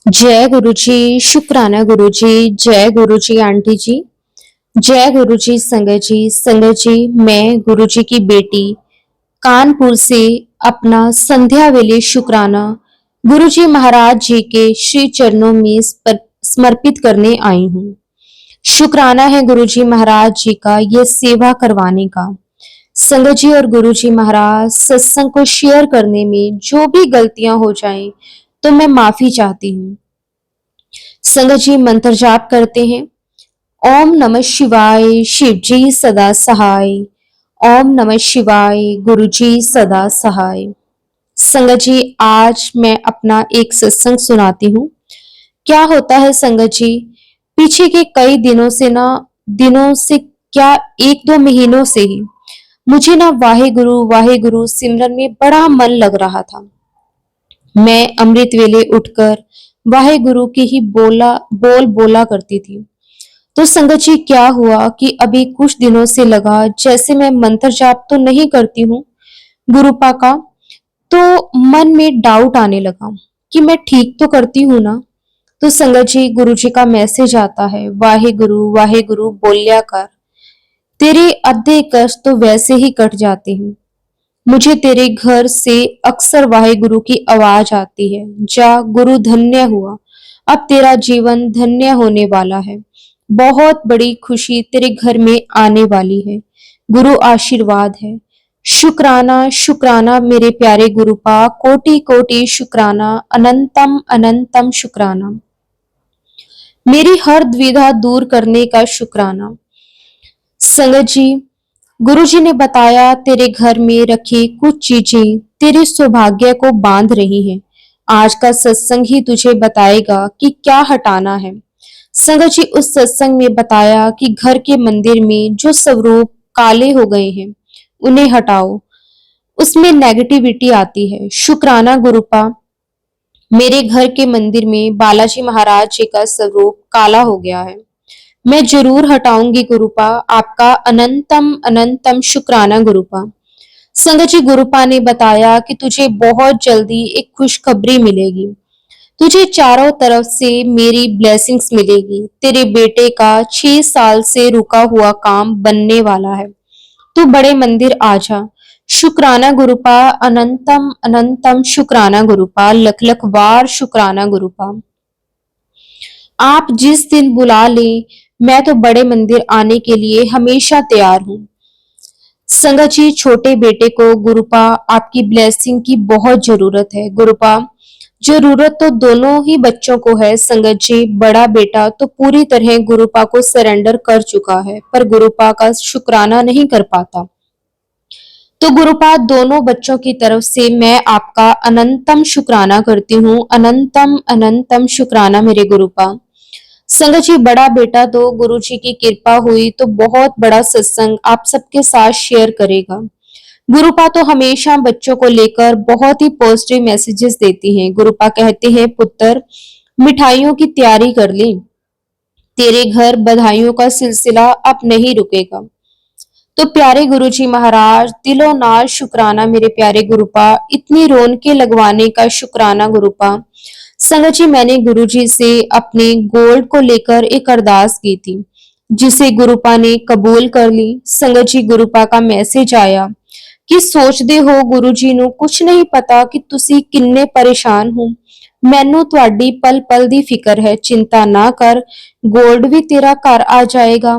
जय गुरु जी। शुक्राना गुरु जी। जय गुरु जी आंटी जी। जय गुरु जी संगत जी। संगत जी, मैं गुरु जी की बेटी कानपुर से अपना संध्या वेले शुक्राना गुरु जी महाराज जी के श्री चरणों में समर्पित करने आई हूँ। शुक्राना है गुरु जी महाराज जी का ये सेवा करवाने का। संगत जी और गुरु जी महाराज, सत्संग को शेयर करने में जो भी गलतियां हो जाएं तो मैं माफी चाहती हूँ। संगत जी मंत्र जाप करते हैं। ओम नमः शिवाय, शिव जी सदा सहाय। ओम नमः शिवाय, गुरु जी सदा सहाय। संगत जी, आज मैं अपना एक सत्संग सुनाती हूँ। क्या होता है संगत जी, पीछे के कई दिनों से क्या 1-2 महीनों से ही मुझे ना वाहे गुरु सिमरन में बड़ा मन लग रहा था। मैं अमृत वेले उठकर वाहे गुरु की ही बोला करती थी। तो संगत जी, क्या हुआ कि अभी कुछ दिनों से लगा जैसे मैं मंत्र जाप तो नहीं करती हूँ गुरुपा का, तो मन में डाउट आने लगा कि मैं ठीक तो करती हूँ ना। तो संगत जी, गुरु जी का मैसेज आता है, वाहे गुरु बोलिया कर, तेरे अद्धे कष्ट तो वैसे ही कट जाते हैं। मुझे तेरे घर से अक्सर वाहे गुरु की आवाज आती है, जा गुरु धन्य हुआ, अब तेरा जीवन धन्य होने वाला है। बहुत बड़ी खुशी तेरे घर में आने वाली है। गुरु आशीर्वाद है। शुक्राना शुक्राना मेरे प्यारे गुरुपा, कोटि कोटि शुक्राना, अनंतम अनंतम शुक्राना। मेरी हर द्विधा दूर करने का शुक्राना। संगत जी, गुरुजी ने बताया तेरे घर में रखी कुछ चीजें तेरे सौभाग्य को बांध रही हैं। आज का सत्संग ही तुझे बताएगा कि क्या हटाना है। संगत जी, उस सत्संग में बताया कि घर के मंदिर में जो स्वरूप काले हो गए हैं उन्हें हटाओ, उसमें नेगेटिविटी आती है। शुक्राना गुरुपा, मेरे घर के मंदिर में बालाजी महाराज जी का स्वरूप काला हो गया है। मैं जरूर हटाऊंगी गुरुपा, आपका अनंतम अनंतम शुक्राना गुरुपा। संगत जी, गुरुपा ने बताया कि तुझे बहुत जल्दी एक खुशखबरी मिलेगी। तुझे चारों तरफ से मेरी ब्लेसिंग्स मिलेगी। तेरे बेटे का 6 साल से रुका हुआ काम बनने वाला है। तू बड़े मंदिर आ जा। शुक्राना गुरुपा, अनंतम अनंतम शुक्राना गुरुपा, लख लख बार शुक्राना गुरुपा। आप जिस दिन बुला ले, मैं तो बड़े मंदिर आने के लिए हमेशा तैयार हूँ। संगत जी, छोटे बेटे को गुरुपा आपकी ब्लेसिंग की बहुत जरूरत है। गुरुपा, जरूरत तो दोनों ही बच्चों को है। संगत जी, बड़ा बेटा तो पूरी तरह गुरुपा को सरेंडर कर चुका है, पर गुरुपा का शुक्राना नहीं कर पाता। तो गुरुपा, दोनों बच्चों की तरफ से मैं आपका अनंतम शुक्राना करती हूँ। अनंतम अनंतम शुक्राना मेरे गुरुपा। संगत जी, बड़ा बेटा तो गुरु जी की कृपा हुई तो बहुत बड़ा सत्संग आप सबके साथ शेयर करेगा। गुरुपा तो हमेशा बच्चों को लेकर बहुत ही पॉजिटिव मैसेजेस देती हैं। गुरुपा कहते हैं, पुत्र मिठाइयों की तैयारी कर ले, तेरे घर बधाइयों का सिलसिला अब नहीं रुकेगा। तो प्यारे गुरु जी महाराज, दिलो नाल शुक्राना मेरे प्यारे गुरुपा, इतनी रौनकें लगवाने का शुक्राना गुरुपा। संगत जी, मैंने गुरु जी से अपने गोल्ड को लेकर एक अरदास की थी, जिसे गुरुपा ने कबूल कर ली। संगत जी, गुरुपा का मैसेज आया कि सोचदे हो गुरु जी ਨੂੰ कुछ नहीं पता कि ਤੁਸੀਂ किन्ने परेशान हो। मैनू ਤੁਹਾਡੀ पल पल ਦੀ फिक्र है, चिंता ना कर, गोल्ड भी तेरा घर आ जाएगा,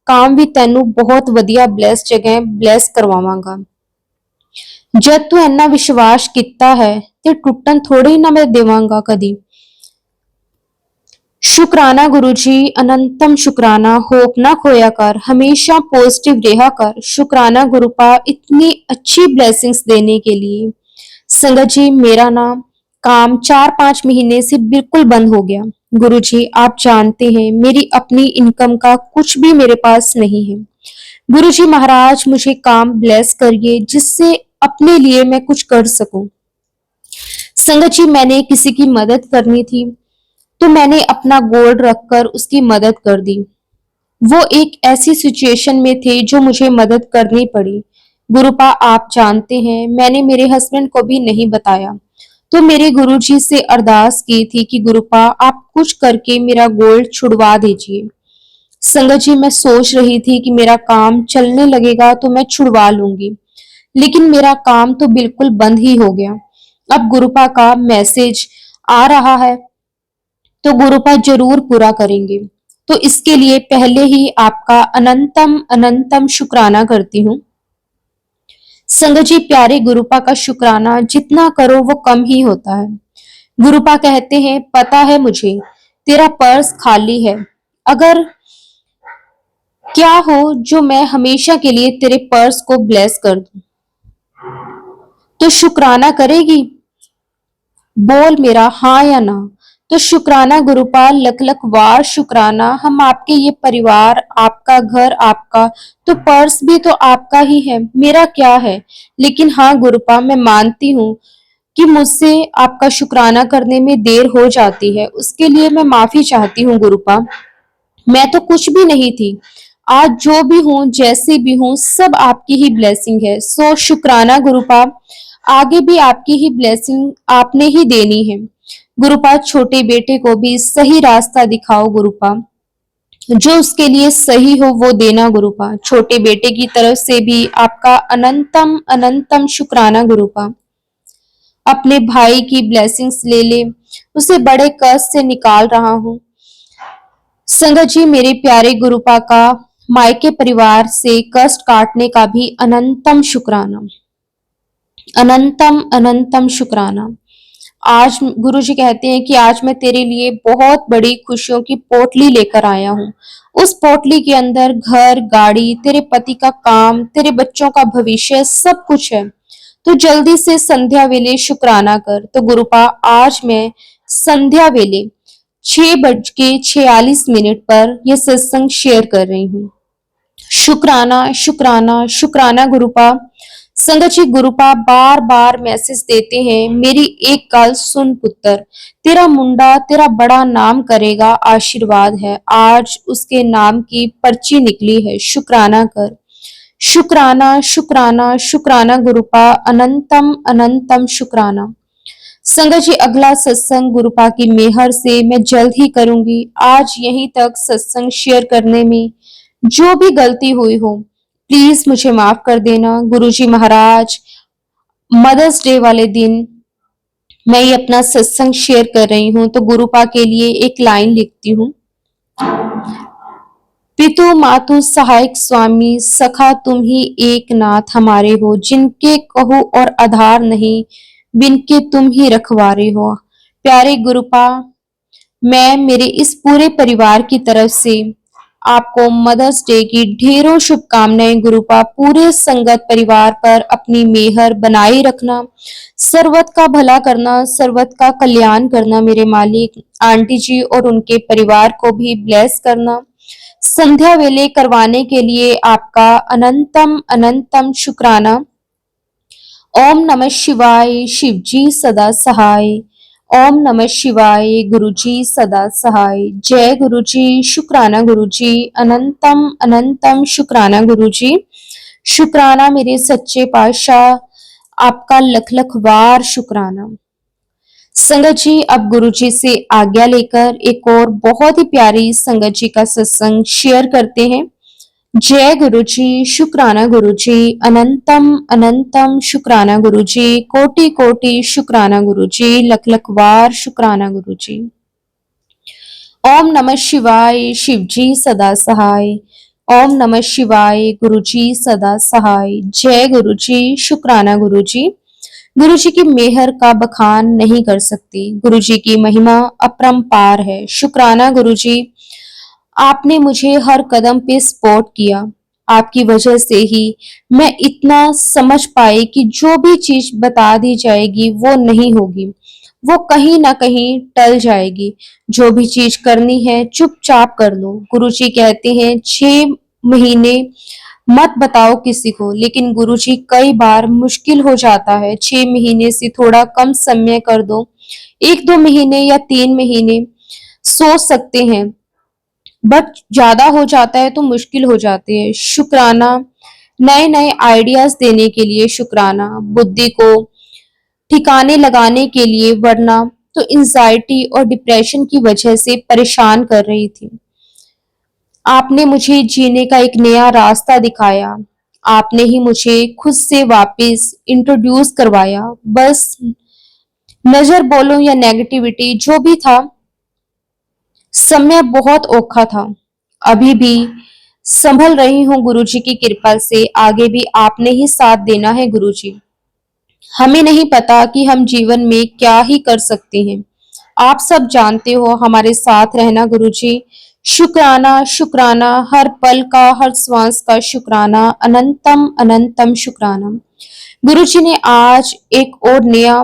काम भी ਤੈਨੂੰ बहुत वधिया ब्लेस जगह ब्लेस करवावांगा। जद तू इन्ना विश्वास किता है ते टुटन थोड़ी ना मैं देवांगा कदी। शुक्राना गुरु जी, अनंतम शुक्राना, होप ना खोया कर, हमेशा पॉजिटिव रहा कर। शुक्राना गुरुपा इतनी अच्छी ब्लेसिंग्स देने के लिए। संगत जी, मेरा ना काम 4-5 महीने से बिल्कुल बंद हो गया। गुरु जी, आप जानते हैं मेरी अपनी इनकम का कुछ भी मेरे पास नहीं है। गुरु जी महाराज, मुझे काम ब्लेस करिए जिससे अपने लिए मैं कुछ कर सकूं। संगत जी, मैंने किसी की मदद करनी थी तो मैंने अपना गोल्ड रखकर उसकी मदद कर दी। वो एक ऐसी सिचुएशन में थे जो मुझे मदद करनी पड़ी। गुरुपा, आप जानते हैं मैंने मेरे हस्बैंड को भी नहीं बताया, तो मेरे गुरुजी से अरदास की थी कि गुरुपा आप कुछ करके मेरा गोल्ड छुड़वा दीजिए। संगत जी, मैं सोच रही थी कि मेरा काम चलने लगेगा तो मैं छुड़वा लूंगी, लेकिन मेरा काम तो बिल्कुल बंद ही हो गया। अब गुरुपा का मैसेज आ रहा है तो गुरुपा जरूर पूरा करेंगे। तो इसके लिए पहले ही आपका अनंतम अनंतम शुक्राना करती हूँ। संगत जी, प्यारे गुरुपा का शुक्राना जितना करो वो कम ही होता है। गुरुपा कहते हैं, पता है मुझे तेरा पर्स खाली है, अगर क्या हो जो मैं हमेशा के लिए तेरे पर्स को ब्लेस कर दूं, तो शुक्राना करेगी? बोल मेरा हाँ या ना। तो शुक्राना गुरुपा, लख लख वार शुक्राना। हम आपके ये परिवार, आपका घर, आपका तो पर्स भी तो आपका ही है, मेरा क्या है। लेकिन हाँ गुरुपा, मैं मानती हूँ कि मुझसे आपका शुक्राना करने में देर हो जाती है, उसके लिए मैं माफी चाहती हूँ गुरुपा। मैं तो कुछ भी नहीं थी, आज जो भी हूँ जैसे भी हूँ सब आपकी ही ब्लेसिंग है। सो शुक्राना गुरुपा, आगे भी आपकी ही ब्लेसिंग आपने ही देनी है गुरुपा। छोटे बेटे को भी सही रास्ता दिखाओ गुरुपा, जो उसके लिए सही हो वो देना गुरुपा। छोटे बेटे की तरफ से भी आपका अनंतम अनंतम शुक्राना गुरुपा। अपने भाई की ब्लेसिंग्स ले ले, उसे बड़े कष्ट से निकाल रहा हूँ। संगत जी, मेरे प्यारे गुरुपा का मायके परिवार से कष्ट काटने का भी अनंतम शुक्राना, अनंतम अनंतम शुक्राना। आज गुरु जी कहते हैं कि आज मैं तेरे लिए बहुत बड़ी खुशियों की पोटली लेकर आया हूँ। उस पोटली के अंदर घर, गाड़ी, तेरे पति का काम, तेरे बच्चों का भविष्य, सब कुछ है। तो जल्दी से संध्या वेले शुक्राना कर। तो गुरुपा, आज मैं संध्या वेले 6:46 पर यह सत्संग शेयर कर रही हूँ। शुक्राना शुक्राना शुक्राना गुरुपा। संगत जी, गुरुपा बार बार मैसेज देते हैं, मेरी एक गल सुन पुत्र, तेरा मुंडा तेरा बड़ा नाम करेगा, आशीर्वाद है। आज उसके नाम की पर्ची निकली है, शुक्राना कर। शुक्राना शुक्राना शुक्राना गुरुपा, अनंतम अनंतम शुक्राना। संगत जी, अगला सत्संग गुरुपा की मेहर से मैं जल्द ही करूंगी। आज यहीं तक सत्संग शेयर करने में जो भी गलती हुई हो प्लीज मुझे माफ कर देना। गुरुजी महाराज, मदर्स डे वाले दिन मैं ये अपना सत्संग शेयर कर रही हूँ, तो गुरुपा के लिए एक लाइन लिखती हूँ। पितु मातु सहायक स्वामी सखा तुम ही एक नाथ हमारे हो, जिनके कहो और आधार नहीं, बिनके तुम ही रखवारे हो। प्यारे गुरुपा, मैं मेरे इस पूरे परिवार की तरफ से आपको मदर्स डे की ढेरों शुभकामनाएं गुरुपा। पूरे संगत परिवार पर अपनी मेहर बनाए रखना, सर्वत का भला करना, सर्वत का कल्याण करना मेरे मालिक। आंटी जी और उनके परिवार को भी ब्लेस करना। संध्या वेले करवाने के लिए आपका अनंतम अनंतम शुक्राना। ओम नमः शिवाय, शिव जी सदा सहाय। ओम नमः शिवाय, गुरु जी सदा सहाय। जय गुरु जी, शुक्राना गुरु जी, अनंतम अनंतम शुक्राना गुरु जी। शुक्राना मेरे सच्चे पातशाह, आपका लख लख वार शुक्राना। संगत जी, अब गुरु जी से आज्ञा लेकर एक और बहुत ही प्यारी संगत जी का सत्संग शेयर करते हैं। जय गुरु जी, शुक्राना गुरु जी, अनंतम अनंतम शुक्राना गुरु जी, कोटि कोटि शुक्राना गुरु जी, लख लख वार शुक्राना गुरु जी। ओम नमः शिवाय, शिव जी सदा सहाय। ओम नमः शिवाय, गुरु जी सदा सहाय। जय गुरु जी, शुक्राना गुरु जी। गुरु जी की मेहर का बखान नहीं कर सकती, गुरु जी की महिमा अपरंपार है। शुक्राना गुरु जी, आपने मुझे हर कदम पे सपोर्ट किया। आपकी वजह से ही मैं इतना समझ पाई कि जो भी चीज बता दी जाएगी वो नहीं होगी, वो कहीं ना कहीं टल जाएगी। जो भी चीज करनी है चुपचाप कर लो। गुरु जी कहते हैं 6 महीने मत बताओ किसी को, लेकिन गुरुजी कई बार मुश्किल हो जाता है। 6 महीने से थोड़ा कम समय कर दो, 1-2 महीने या 3 महीने सोच सकते हैं, बट ज्यादा हो जाता है तो मुश्किल हो जाती है। शुक्राना, नए नए आइडियाज देने के लिए शुक्राना। बुद्धि को ठिकाने लगाने के लिए, वरना तो एंजाइटी और डिप्रेशन की वजह से परेशान कर रही थी। आपने मुझे जीने का एक नया रास्ता दिखाया। आपने ही मुझे खुद से वापस इंट्रोड्यूस करवाया। बस नजर बोलो या नेगेटिविटी जो भी था, समय बहुत औखा था। अभी भी संभल रही हूँ गुरुजी की कृपा से। आगे भी आपने ही साथ देना है गुरुजी। हमें नहीं पता कि हम जीवन में क्या ही कर सकते हैं। आप सब जानते हो हमारे साथ रहना गुरुजी। शुक्राना शुक्राना, हर पल का, हर श्वास का शुक्राना, अनंतम अनंतम शुक्राना। गुरुजी ने आज एक और नया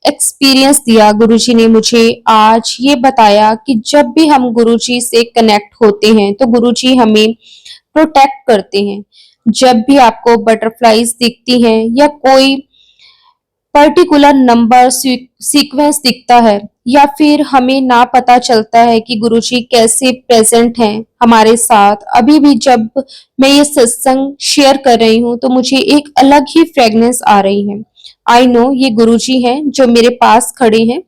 एक्सपीरियंस दिया। गुरुजी ने मुझे आज ये बताया कि जब भी हम गुरुजी से कनेक्ट होते हैं तो गुरुजी हमें प्रोटेक्ट करते हैं। जब भी आपको बटरफ्लाईज दिखती हैं या कोई पर्टिकुलर नंबर सीक्वेंस दिखता है, या फिर हमें ना पता चलता है कि गुरुजी कैसे प्रेजेंट हैं हमारे साथ, अभी भी जब मैं ये सत्संग शेयर कर रही हूँ तो मुझे एक अलग ही फ्रेगनेंस आ रही है। आई नो ये गुरुजी हैं जो मेरे पास खड़े हैं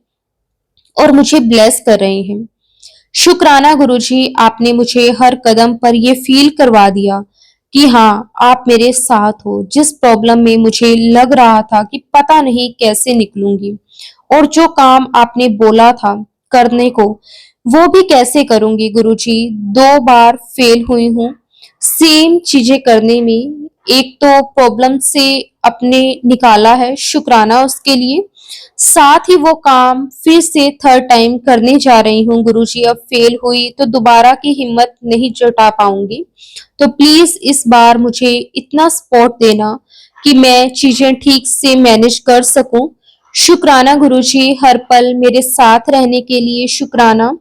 और मुझे ब्लेस कर रहे हैं। शुक्राना गुरुजी, आपने मुझे हर कदम पर ये फील करवा दिया कि हाँ, आप मेरे साथ हो। जिस प्रॉब्लम में मुझे लग रहा था कि पता नहीं कैसे निकलूंगी, और जो काम आपने बोला था करने को, वो भी कैसे करूंगी गुरुजी। 2 बार फेल हुई हूँ सेम चीजें करने में। एक तो प्रॉब्लम से अपने निकाला है, शुक्राना उसके लिए। साथ ही वो काम फिर से थर्ड टाइम करने जा रही हूँ गुरुजी। अब फेल हुई तो दोबारा की हिम्मत नहीं जुटा पाऊंगी, तो प्लीज इस बार मुझे इतना सपोर्ट देना कि मैं चीजें ठीक से मैनेज कर सकूं। शुक्राना गुरुजी, हर पल मेरे साथ रहने के लिए शुक्राना।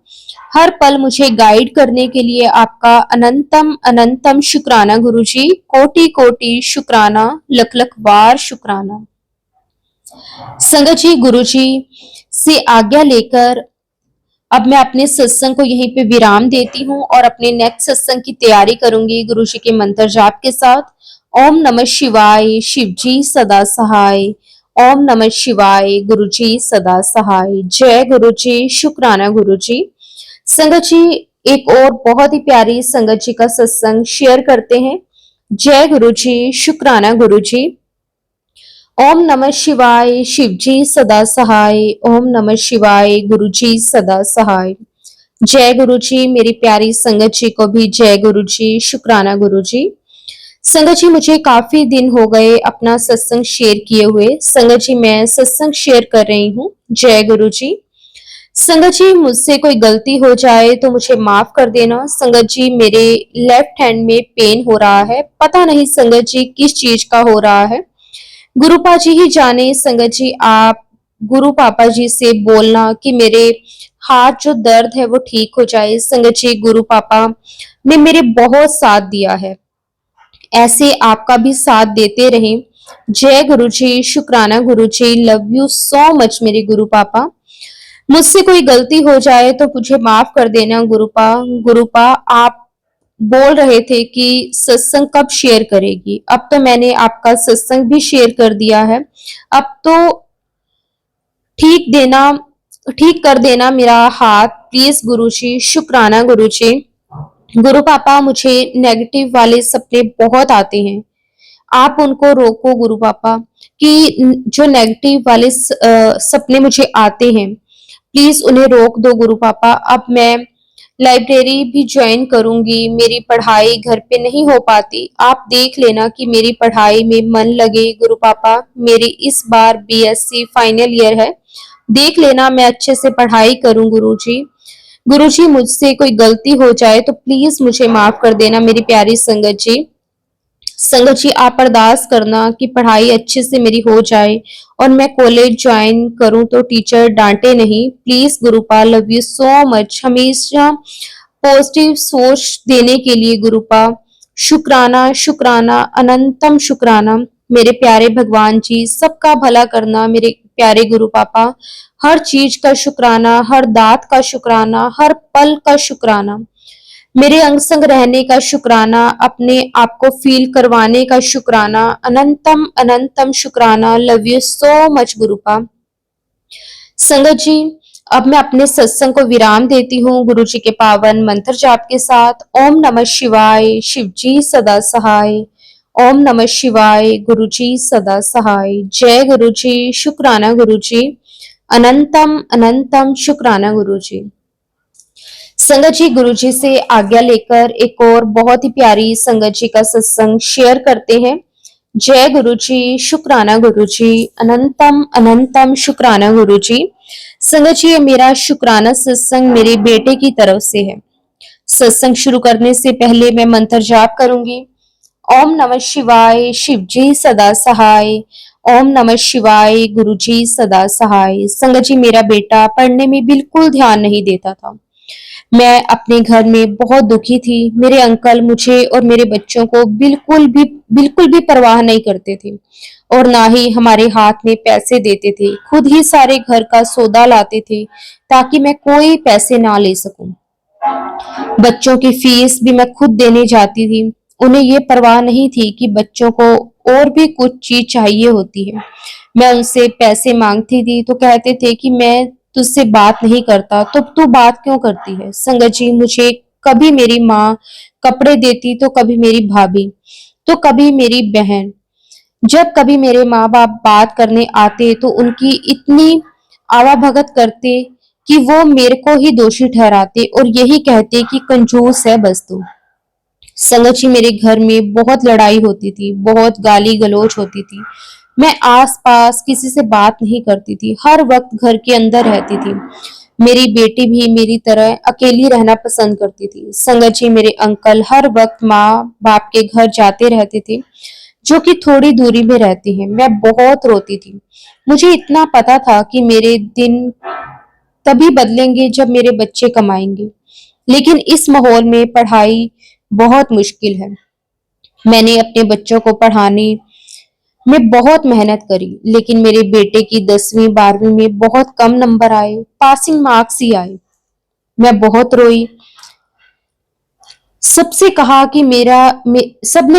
हर पल मुझे गाइड करने के लिए आपका अनंतम अनंतम शुक्राना गुरुजी। कोटि कोटि शुक्राना, लख लख बार शुक्राना। संगत जी, गुरुजी से आज्ञा लेकर अब मैं अपने सत्संग को यहीं पे विराम देती हूँ और अपने नेक्स्ट सत्संग की तैयारी करूंगी गुरुजी के मंत्र जाप के साथ। ओम नमः शिवाय, शिव जी सदा सहाय। ओम नमः शिवाय, गुरुजी सदा सहाय। जय गुरुजी, शुक्राना गुरुजी। संगत जी, एक और बहुत ही प्यारी संगत जी का सत्संग शेयर करते हैं। जय गुरुजी, शुक्राना गुरुजी। ओम नमः शिवाय, शिव जी सदा सहाय। ओम नमः शिवाय, गुरु जी सदा सहाय। जय गुरु जी। मेरी प्यारी संगत जी को भी जय गुरु जी, शुक्राना गुरु जी। संगत जी, मुझे काफी दिन हो गए अपना सत्संग शेयर किए हुए। संगत जी, मैं सत्संग शेयर कर रही हूँ। जय गुरु जी। संगत जी, मुझसे कोई गलती हो जाए तो मुझे माफ कर देना। संगत जी, मेरे लेफ्ट हैंड में पेन हो रहा है, पता नहीं संगत जी किस चीज का हो रहा है। गुरुपा जी ही जाने। संगत जी, आप गुरु पापा जी से बोलना कि मेरे हाथ जो दर्द है वो ठीक हो जाए। संगत जी, गुरु पापा ने मेरे बहुत साथ दिया है, ऐसे आपका भी साथ देते रहें। जय गुरु जी, शुक्राना गुरु जी। लव यू सो मच मेरे गुरु पापा। मुझसे कोई गलती हो जाए तो मुझे माफ कर देना गुरुपा। गुरुपा, आप बोल रहे थे कि सत्संग कब शेयर करेगी, अब तो मैंने आपका सत्संग भी शेयर कर दिया है। अब तो ठीक देना, ठीक कर देना मेरा हाथ प्लीज गुरुजी। शुक्राना गुरुजी। गुरु पापा, मुझे नेगेटिव वाले सपने बहुत आते हैं, आप उनको रोको गुरु पापा। कि जो नेगेटिव वाले सपने मुझे आते हैं, प्लीज उन्हें रोक दो गुरु पापा। अब मैं लाइब्रेरी भी ज्वाइन करूंगी, मेरी पढ़ाई घर पे नहीं हो पाती, आप देख लेना कि मेरी पढ़ाई में मन लगे गुरु पापा। मेरी इस बार बीएससी फाइनल ईयर है, देख लेना मैं अच्छे से पढ़ाई करूं गुरुजी। गुरुजी, मुझसे कोई गलती हो जाए तो प्लीज मुझे माफ कर देना मेरी प्यारी संगत जी। संगत जी, आप अरदास करना कि पढ़ाई अच्छे से मेरी हो जाए और मैं कॉलेज ज्वाइन करूं तो टीचर डांटे नहीं। Please Gurupal, love you so much. हमेशा पॉजिटिव सोच देने के लिए गुरुपा। शुक्राना शुक्राना, अनंतम शुक्राना मेरे प्यारे भगवान जी। सबका भला करना मेरे प्यारे गुरु पापा। हर चीज का शुक्राना, हर दात का शुक्राना, हर पल का शुक्राना, मेरे अंग संग रहने का शुक्राना, अपने आप को फील करवाने का शुक्राना, अनंतम अनंतम शुक्राना। Love you so much गुरुपा। संगत जी, अब मैं अपने सत्संग को विराम देती हूँ गुरु जी के पावन मंत्र जाप के साथ। ओम नमः शिवाय, शिव जी सदा सहाय। ओम नमः शिवाय, गुरु जी सदा सहाय। जय गुरु जी, शुक्राना गुरु जी। अनंतम अनंतम शुक्राना गुरु जी। संगत जी, गुरु जी से आज्ञा लेकर एक और बहुत ही प्यारी संगत जी का सत्संग शेयर करते हैं। जय गुरु जी, शुक्राना गुरु जी। अनंतम अनंतम शुक्राना गुरु जी। संगत जी, ये मेरा शुक्राना सत्संग मेरे बेटे की तरफ से है। सत्संग शुरू करने से पहले मैं मंत्र जाप करूंगी। ओम नमः शिवाय, शिव जी सदा सहाय। ओम नमः शिवाय, गुरु जी सदा सहाय। संगत जी, मेरा बेटा पढ़ने में बिल्कुल ध्यान नहीं देता था। मैं अपने घर में बहुत दुखी थी। मेरे अंकल मुझे और मेरे बच्चों को बिल्कुल भी परवाह नहीं करते थे और ना ही हमारे हाथ में पैसे देते थे। खुद ही सारे घर का सौदा लाते थे ताकि मैं कोई पैसे ना ले सकूं। बच्चों की फीस भी मैं खुद देने जाती थी। उन्हें ये परवाह नहीं थी कि बच्चों को और भी कुछ चीज चाहिए होती है। मैं उनसे पैसे मांगती थी तो कहते थे कि मैं तुझसे बात नहीं करता, तो तू बात क्यों करती है। संगत जी, मुझे कभी मेरी माँ कपड़े देती तो कभी मेरी भाभी तो कभी मेरी बहन। जब कभी मेरे माँ बाप बात करने आते तो उनकी इतनी आवाभगत करते कि वो मेरे को ही दोषी ठहराते और यही कहते कि कंजूस है बस तू। संगत जी, मेरे घर में बहुत लड़ाई होती थी, बहुत गाली गलौज होती थी। मैं आस पास किसी से बात नहीं करती थी, हर वक्त घर के अंदर रहती थी। मेरी बेटी भी मेरी तरह अकेली रहना पसंद करती थी। संगत जी, मेरे अंकल हर वक्त माँ बाप के घर जाते रहते थे जो कि थोड़ी दूरी में रहते हैं। मैं बहुत रोती थी। मुझे इतना पता था कि मेरे दिन तभी बदलेंगे जब मेरे बच्चे कमाएंगे, लेकिन इस माहौल में पढ़ाई बहुत मुश्किल है। मैंने अपने बच्चों को पढ़ाने में बहुत मेहनत करी, लेकिन मेरे बेटे की 10वीं 12वीं में बहुत कम नंबर आए, पासिंग मार्क्स ही आए। मैं बहुत रोई। सबने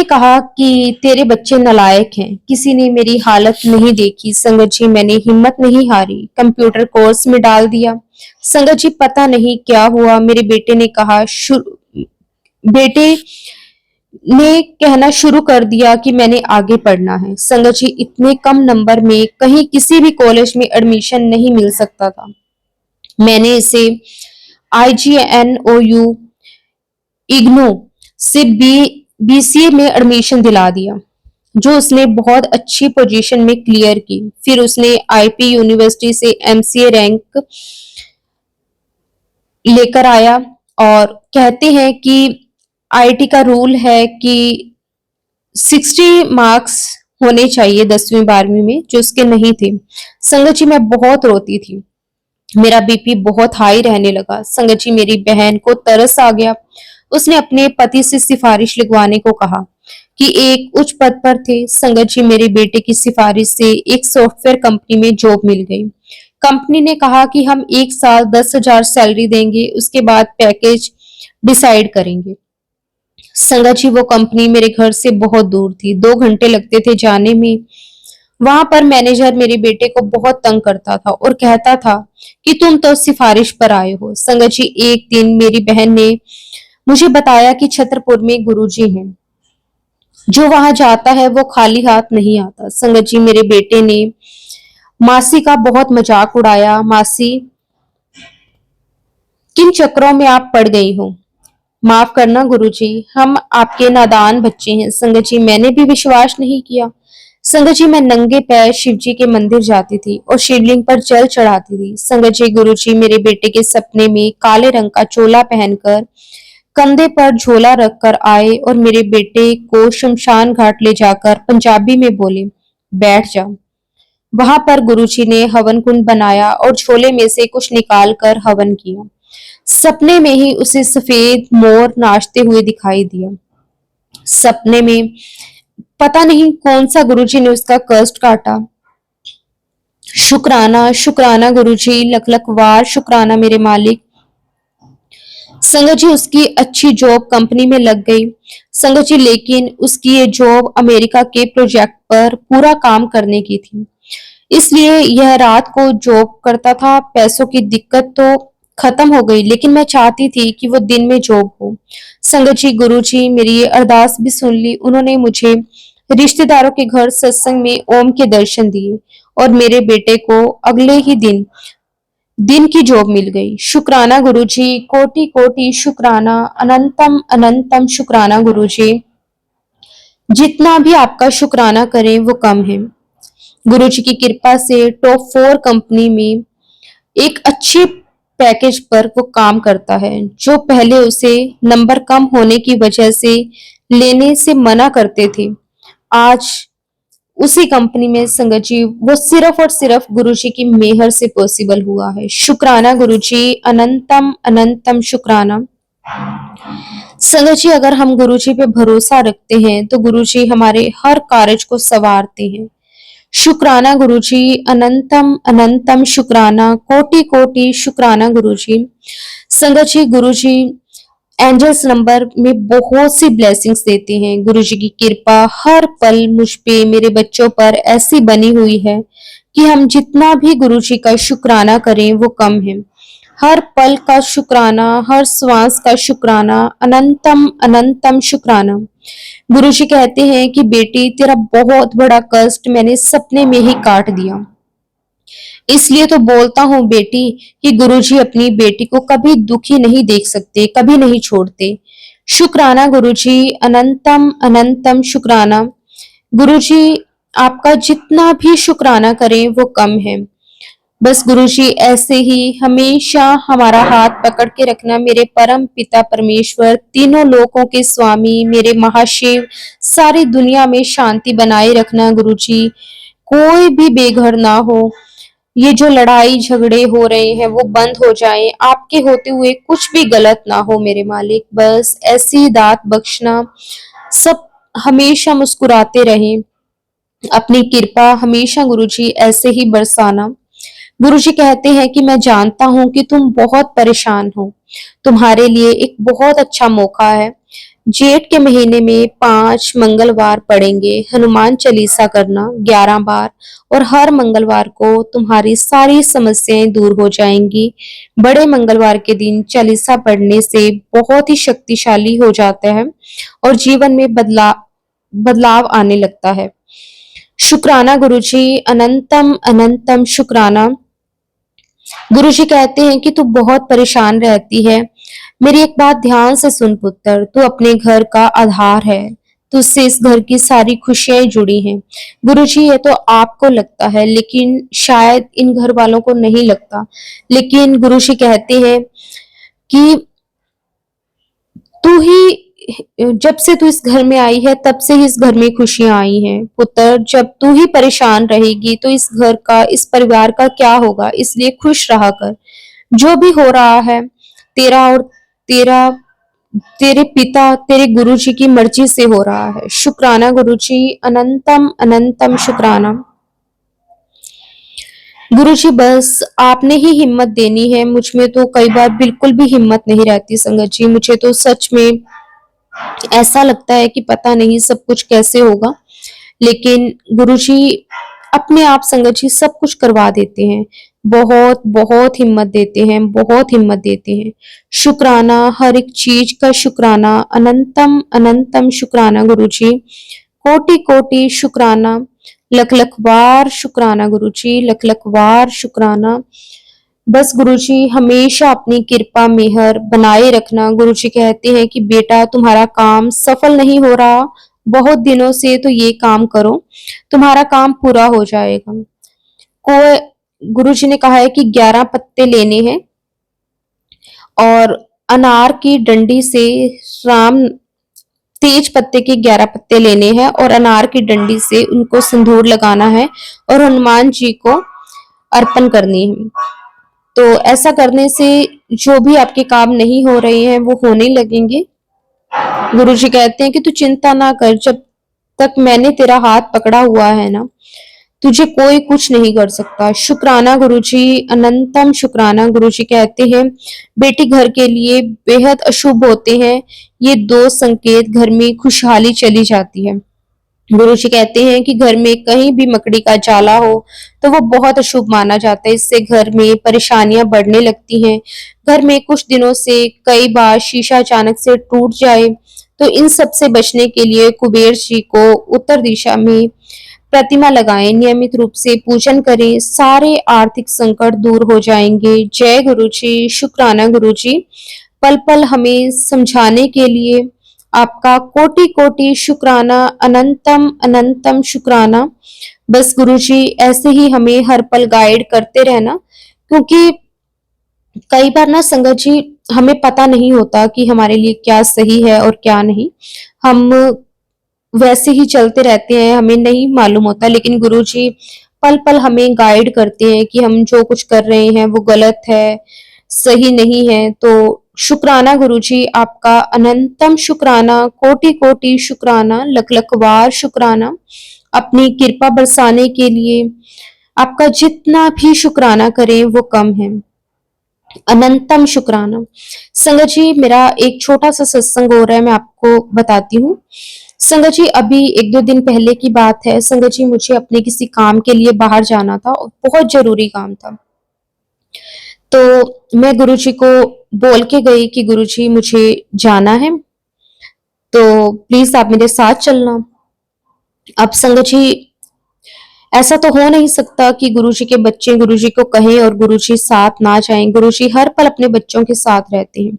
कहा कि तेरे बच्चे नालायक हैं। किसी ने मेरी हालत नहीं देखी। संगत जी, मैंने हिम्मत नहीं हारी, कंप्यूटर कोर्स में डाल दिया। संगत जी, पता नहीं क्या हुआ, मेरे बेटे ने कहना शुरू कर दिया कि मैंने आगे पढ़ना है। संगत जी, इतने कम नंबर में कहीं किसी भी कॉलेज में एडमिशन नहीं मिल सकता था। मैंने इसे IGNOU इग्नू से BCA में एडमिशन दिला दिया, जो उसने बहुत अच्छी पोजीशन में क्लियर की। फिर उसने IP यूनिवर्सिटी से MCA रैंक लेकर आया और कहते हैं कि IIT का रूल है कि 60 मार्क्स होने चाहिए 10वीं 12वीं में, जो उसके नहीं थे। संगत जी, मैं बहुत रोती थी। मेरा BP बहुत हाई रहने लगा। संगत जी, मेरी बहन को तरस आ गया। उसने अपने पति से सिफारिश लिखवाने को कहा कि एक उच्च पद पर थे। संगत जी, मेरे बेटे की सिफारिश से एक सॉफ्टवेयर कंपनी में जॉब मिल गई। कंपनी ने कहा कि हम 1 साल 10,000 सैलरी देंगे, उसके बाद पैकेज डिसाइड करेंगे। संगत जी, वो कंपनी मेरे घर से बहुत दूर थी, 2 घंटे लगते थे जाने में। वहां पर मैनेजर मेरे बेटे को बहुत तंग करता था और कहता था कि तुम तो सिफारिश पर आए हो। संगत जी, एक दिन मेरी बहन ने मुझे बताया कि छतरपुर में गुरुजी हैं, जो वहां जाता है वो खाली हाथ नहीं आता। संगत जी, मेरे बेटे ने मासी का बहुत मजाक उड़ाया। मासी, किन चक्रों में आप पड़ गई हो। माफ करना गुरुजी, हम आपके नादान बच्चे हैं। संगत जी, मैंने भी विश्वास नहीं किया। संगत जी, मैं नंगे पैर शिव जी के मंदिर जाती थी और शिवलिंग पर जल चढ़ाती थी। संगत जी, गुरुजी मेरे बेटे के सपने में काले रंग का चोला पहनकर कंधे पर झोला रखकर आए और मेरे बेटे को शमशान घाट ले जाकर पंजाबी में बोले, बैठ जा। वहां पर गुरुजी ने हवन कुंड बनाया और झोले में से कुछ निकाल कर हवन किया। सपने में ही उसे सफेद मोर नाचते हुए दिखाई दिया। सपने में पता नहीं कौन सा गुरुजी ने उसका कष्ट काटा। शुक्राना शुक्राना गुरुजी, लख लख वार शुक्राना मेरे मालिक। संगत जी, उसकी अच्छी जॉब कंपनी में लग गई। संगत जी, लेकिन उसकी ये जॉब अमेरिका के प्रोजेक्ट पर पूरा काम करने की थी। इसलिए यह रात को जॉब करता था। पैसों की दिक्कत तो खत्म हो गई, लेकिन मैं चाहती थी कि वो दिन में जॉब हो। संगत जी, गुरु जी मेरी ये अरदास भी सुन ली। उन्होंने मुझे रिश्तेदारों के घर सत्संग में ओम के दर्शन दिए और मेरे बेटे को अगले ही दिन दिन की जॉब मिल गई। शुक्राना गुरु जी, कोटि कोटि शुक्राना, अनंतम अनंतम शुक्राना गुरु जी। जितना भी आपका शुक्राना करें वो कम है। गुरु जी की कृपा से टॉप 4 कंपनी में एक अच्छे पैकेज पर वो काम करता है। जो पहले उसे नंबर कम होने की वजह से लेने से मना करते थे, आज उसी कंपनी में संगत जी वो सिर्फ और सिर्फ गुरु जी की मेहर से पॉसिबल हुआ है। शुक्राना गुरु जी, अनंतम अनंतम शुक्राना। संगत जी, अगर हम गुरु जी पे भरोसा रखते हैं तो गुरु जी हमारे हर कार्य को संवारते हैं। शुक्राना गुरु जी, अनंतम अनंतम शुक्राना, कोटि कोटि शुक्राना गुरु जी। संगत जी, गुरु जी एंजल्स नंबर में बहुत सी ब्लेसिंग्स देते हैं। गुरु जी की कृपा हर पल मुझ पे, मेरे बच्चों पर ऐसी बनी हुई है कि हम जितना भी गुरु जी का शुक्राना करें वो कम है। हर पल का शुक्राना, हर श्वास का शुक्राना, अनंतम अनंतम शुक्राना। गुरु जी कहते हैं कि बेटी, तेरा बहुत बड़ा कष्ट मैंने सपने में ही काट दिया। इसलिए तो बोलता हूँ बेटी कि गुरुजी अपनी बेटी को कभी दुखी नहीं देख सकते, कभी नहीं छोड़ते। शुक्राना गुरुजी, अनंतम अनंतम शुक्राना। गुरुजी आपका जितना भी शुक्राना करें वो कम है। बस गुरुजी ऐसे ही हमेशा हमारा हाथ पकड़ के रखना। मेरे परम पिता परमेश्वर, तीनों लोकों के स्वामी, मेरे महाशिव, सारी दुनिया में शांति बनाए रखना गुरुजी। कोई भी बेघर ना हो, ये जो लड़ाई झगड़े हो रहे हैं वो बंद हो जाएं। आपके होते हुए कुछ भी गलत ना हो मेरे मालिक। बस ऐसी दात बख्शना, सब हमेशा मुस्कुराते रहें। अपनी कृपा हमेशा गुरुजी ऐसे ही बरसाना। गुरुजी कहते हैं कि मैं जानता हूं कि तुम बहुत परेशान हो। तुम्हारे लिए एक बहुत अच्छा मौका है। जेठ के महीने में 5 मंगलवार पड़ेंगे। हनुमान चालीसा करना 11 बार और हर मंगलवार को तुम्हारी सारी समस्याएं दूर हो जाएंगी। बड़े मंगलवार के दिन चालीसा पढ़ने से बहुत ही शक्तिशाली हो जाता है और जीवन में बदलाव आने लगता है। शुक्राना गुरुजी, अनंतम अनंतम शुक्राना। गुरुजी कहते हैं कि तू बहुत परेशान रहती है। मेरी एक बात ध्यान से सुन पुत्र, तू अपने घर का आधार है। तुझसे इस घर की सारी खुशियां जुड़ी हैं। गुरुजी, ये तो आपको लगता है, लेकिन शायद इन घर वालों को नहीं लगता। लेकिन गुरुजी कहते हैं कि तू ही, जब से तू इस घर में आई है तब से ही इस घर में खुशियां आई हैं। पुत्र, जब तू ही परेशान रहेगी तो इस घर का, इस परिवार का क्या होगा। इसलिए खुश रहा कर। जो भी हो रहा है तेरा और तेरा तेरे पिता, तेरे गुरुजी की मर्जी से हो रहा है। शुक्राना गुरुजी, अनंतम अनंतम शुक्राना। गुरुजी, बस आपने ही हिम्मत देनी है। मुझ में तो कई बार बिल्कुल भी हिम्मत नहीं रहती संगत जी। मुझे तो सच में ऐसा लगता है कि पता नहीं सब कुछ कैसे होगा, लेकिन गुरुजी अपने आप संगत जी सब कुछ करवा देते हैं। बहुत बहुत हिम्मत देते हैं, बहुत हिम्मत देते हैं। शुक्राना, हर एक चीज का शुक्राना, अनंतम अनंतम शुक्राना गुरुजी। कोटि कोटि शुक्राना, लख लख बार शुक्राना गुरुजी, लख लख बार शुक्राना। बस गुरुजी हमेशा अपनी कृपा मेहर बनाए रखना। गुरुजी कहते हैं कि बेटा, तुम्हारा काम सफल नहीं हो रहा बहुत दिनों से, तो ये काम करो, तुम्हारा काम पूरा हो जाएगा। गुरुजी ने कहा है कि 11 पत्ते लेने हैं और अनार की डंडी से राम, तेज पत्ते के 11 पत्ते लेने हैं और अनार की डंडी से उनको सिंदूर लगाना है और हनुमान जी को अर्पण करनी है। तो ऐसा करने से जो भी आपके काम नहीं हो रहे हैं वो होने लगेंगे। गुरुजी कहते हैं कि तू चिंता ना कर, जब तक मैंने तेरा हाथ पकड़ा हुआ है ना, तुझे कोई कुछ नहीं कर सकता। शुक्राना गुरुजी, अनंतम शुक्राना। गुरुजी कहते हैं बेटी, घर के लिए बेहद अशुभ होते हैं ये 2 संकेत, घर में खुशहाली चली जाती है। गुरुजी कहते हैं कि घर में कहीं भी मकड़ी का जाला हो तो वो बहुत अशुभ माना जाता है। इससे घर में परेशानियां बढ़ने लगती हैं। घर में कुछ दिनों से कई बार शीशा अचानक से टूट जाए तो इन सब से बचने के लिए कुबेर जी को उत्तर दिशा में प्रतिमा लगाएं, नियमित रूप से पूजन करें, सारे आर्थिक संकट दूर हो जाएंगे। जय गुरु जी। शुक्राना गुरु जी, पल पल हमें समझाने के लिए आपका कोटि कोटि शुक्राना, अनंतम अनंतम शुक्राना। बस गुरु जी ऐसे ही हमें हर पल गाइड करते रहना, क्योंकि कई बार ना संगत जी हमें पता नहीं होता कि हमारे लिए क्या सही है और क्या नहीं। हम वैसे ही चलते रहते हैं, हमें नहीं मालूम होता, लेकिन गुरुजी पल-पल हमें गाइड करते हैं कि हम जो कुछ कर रहे हैं वो गलत है, सही नहीं है। तो शुक्राना गुरुजी, आपका अनंतम शुक्राना, कोटि-कोटि शुक्राना, लख-लख बार शुक्राना, अपनी कृपा बरसाने के लिए। आपका जितना भी शुक्राना करें वो कम है। अनंतम शुक्राना। संगत जी, मेरा एक छोटा सा सत्संग हो रहा है, मैं आपको बताती हूँ। संगत जी, अभी 1-2 दिन पहले की बात है। संगत जी, मुझे अपने किसी काम के लिए बाहर जाना था और बहुत ज़रूरी काम था। तो मैं गुरुजी को बोल के गई कि गुरुजी मुझे जाना है, तो प्लीज़ आप मेरे साथ चलना। अब संगत जी, ऐसा तो हो नहीं सकता कि गुरुजी के बच्चे गुरुजी को कहें और गुरुजी साथ ना जाएं। गुरुजी हर पल अपने बच्चों के साथ रहते हैं।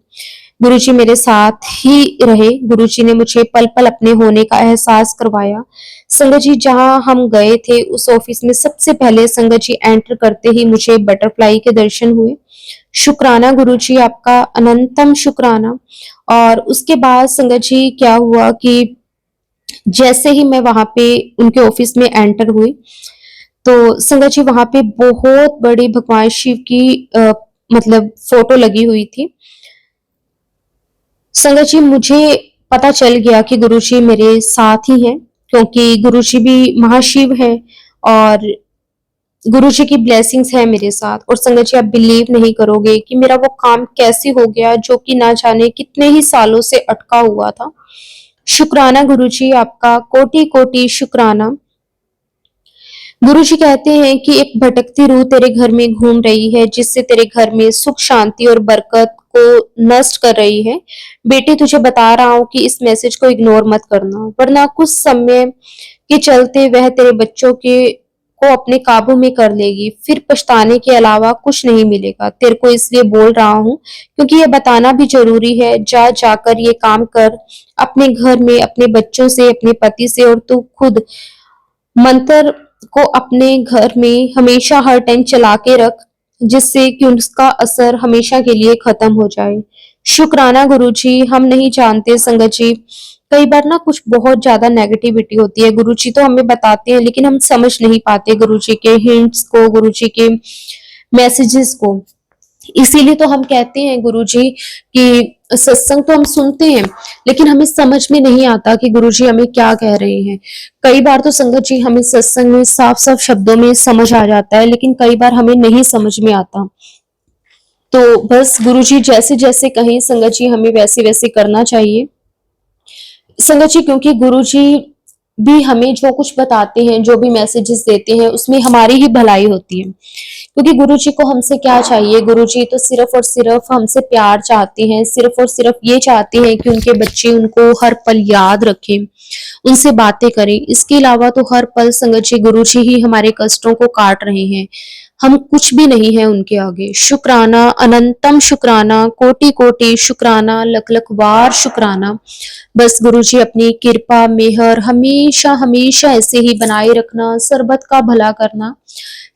गुरुजी मेरे साथ ही रहे। गुरुजी ने मुझे पल-पल अपने होने का एहसास करवाया। संगत जी, जहाँ हम गए थे उस ऑफिस में सबसे पहले संगत जी एंटर करते ही मुझे बटरफ्लाई के दर्शन हुए। शुक्राना गुरुजी, आपका अनंतम शुक्राना। और उसके बाद संगत जी क्या हुआ कि जैसे ही मैं वहां पे उनके ऑफिस में एंटर हुई, तो संगत जी वहां पे बहुत बड़ी भगवान शिव की मतलब फोटो लगी हुई थी। संगत जी मुझे पता चल गया कि गुरुजी मेरे साथ ही हैं, क्योंकि गुरुजी भी महाशिव हैं और गुरुजी की ब्लेसिंग्स है मेरे साथ। और संगत जी, आप बिलीव नहीं करोगे कि मेरा वो काम कैसे हो गया जो कि ना जाने कितने ही सालों से अटका हुआ था। शुक्राना गुरुजी, आपका कोटि कोटि शुक्राना। गुरुजी कहते हैं कि एक भटकती रूह तेरे घर में घूम रही है, जिससे तेरे घर में सुख शांति और बरकत को नष्ट कर रही है। बेटे, तुझे बता रहा हूँ कि इस मैसेज को इग्नोर मत करना, वरना कुछ समय के चलते वह तेरे बच्चों के को अपने काबू में कर लेगी। फिर पछताने के अलावा कुछ नहीं मिलेगा। तेरे को इसलिए बोल रहा हूँ क्योंकि ये बताना भी जरूरी है। जा जाकर ये काम कर, अपने घर में, अपने बच्चों से, अपने पति से, और तू खुद मंत्र को अपने घर में हमेशा हर टाइम चला के रख, जिससे कि उसका असर हमेशा के लिए खत्म हो जाए। शुक्राना गुरुजी। हम नहीं जानते संगत जी, कई बार ना कुछ बहुत ज्यादा नेगेटिविटी होती है। गुरुजी तो हमें बताते हैं, लेकिन हम समझ नहीं पाते गुरुजी के हिंट्स को, गुरुजी के मैसेजेस को। इसीलिए तो हम कहते हैं गुरुजी कि सत्संग तो हम सुनते हैं, लेकिन हमें समझ में नहीं आता कि गुरुजी हमें क्या कह रहे हैं। कई बार तो संगत जी हमें सत्संग में साफ साफ शब्दों में समझ आ जाता है, लेकिन कई बार हमें नहीं समझ में आता। तो बस गुरुजी जैसे जैसे कहें संगत जी हमें वैसे वैसे करना चाहिए संगत जी, क्योंकि गुरुजी भी हमें जो कुछ बताते हैं, जो भी मैसेजेस देते हैं, उसमें हमारी ही भलाई होती है। क्योंकि गुरुजी को हमसे क्या चाहिए? गुरुजी तो सिर्फ और सिर्फ हमसे प्यार चाहते हैं, सिर्फ और सिर्फ ये चाहते हैं कि उनके बच्चे उनको हर पल याद रखें, उनसे बातें करें। इसके अलावा तो हर पल संगत जी गुरुजी ही हमारे कष्टों को काट रहे हैं। हम कुछ भी नहीं है उनके आगे। शुक्राना, अनंतम शुक्राना, कोटि कोटि शुक्राना, लख लख बार शुक्राना। बस गुरुजी अपनी कृपा मेहर हमेशा हमेशा ऐसे ही बनाए रखना, सरबत का भला करना,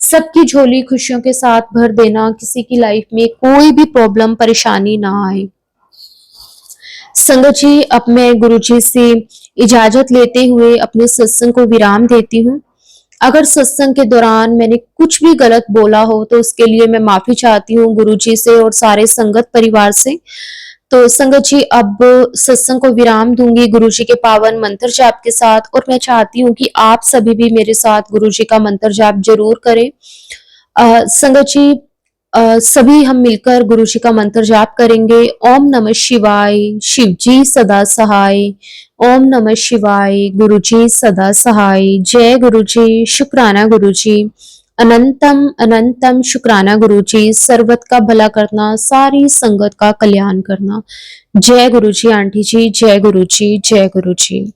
सबकी झोली खुशियों के साथ भर देना, किसी की लाइफ में कोई भी प्रॉब्लम परेशानी ना आए। संगत जी, अब मैं गुरुजी से इजाजत लेते हुए अपने सत्संग को विराम देती हूँ। अगर सत्संग के दौरान मैंने कुछ भी गलत बोला हो तो उसके लिए मैं माफी चाहती हूँ गुरुजी से और सारे संगत परिवार से। तो संगत जी, अब सत्संग को विराम दूंगी गुरुजी के पावन मंत्र जाप के साथ, और मैं चाहती हूँ कि आप सभी भी मेरे साथ गुरुजी का मंत्र जाप जरूर करें। संगत जी, सभी हम मिलकर गुरु जी का मंत्र जाप करेंगे। ओम नमः शिवाय, शिव जी सदा सहाय। ओम नमः शिवाय, गुरु जी सदा सहाय। जय गुरु जी, शुक्राना गुरु जी। अनंतम अनंतम शुक्राना गुरु जी, सर्वत का भला करना, सारी संगत का कल्याण करना। जय गुरु जी आंटी जी, जय गुरु जी, जय गुरु जी।